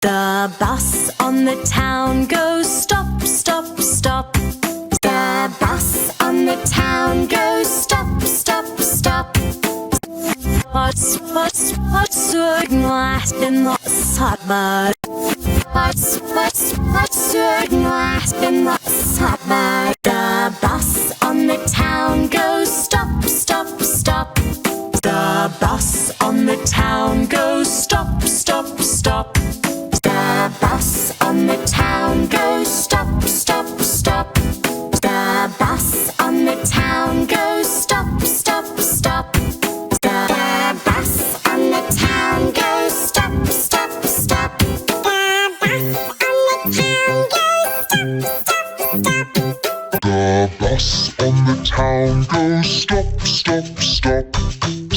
The bus on the town goes stop, stop, stop. The bus on the town goes stop, stop, stop. What's glass in the summer? What's glass in the summer? The bus on the town goes stop, stop, stop. The bus on the town goes stop, stop, stop. The bus on the town goes stop, stop, stop. The bus on the town goes stop, stop, stop. The bus on the town goes stop, stop, stop. The bus on the town goes stop, stop, stop.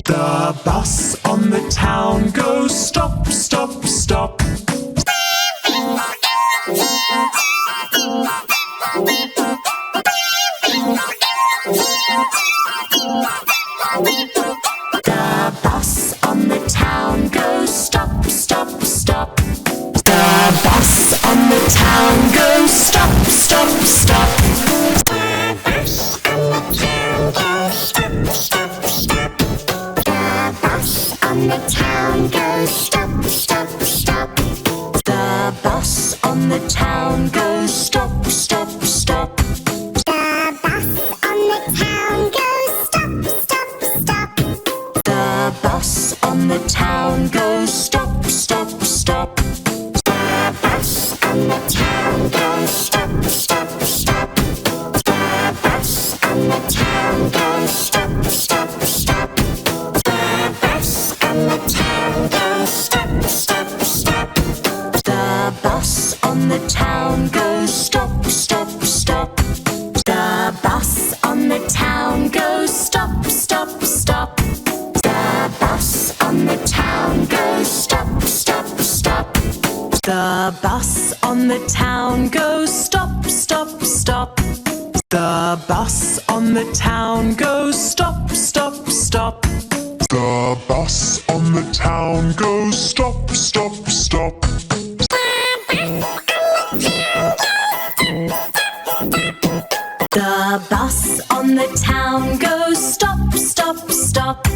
The bus on the town goes stop, stop, stop. The bus on the town goes stop, stop, stop. The bus on the town goes stop, stop, stop. The bus on the town goes stop, stop, stop. The bus on the town goes stop, stop, stop. The bus on the town goes stop, stop, stop. The bus on the town goes stop, stop, stop. The bus on the town goes stop, stop, stop. The bus on the town goes stop, stop, stop. The bus on the town goes stop, stop, stop. The bus on the town goes stop, stop, stop. The bus on the town goes stop, stop, stop. The bus on the town goes stop, stop, stop. The bus on the town goes stop, stop, stop. The bus on the town goes stop, stop, stop. The bus on the town goes stop, stop, stop. The bus on the town goes stop, stop, stop. The bus on the town goes stop, stop, stop.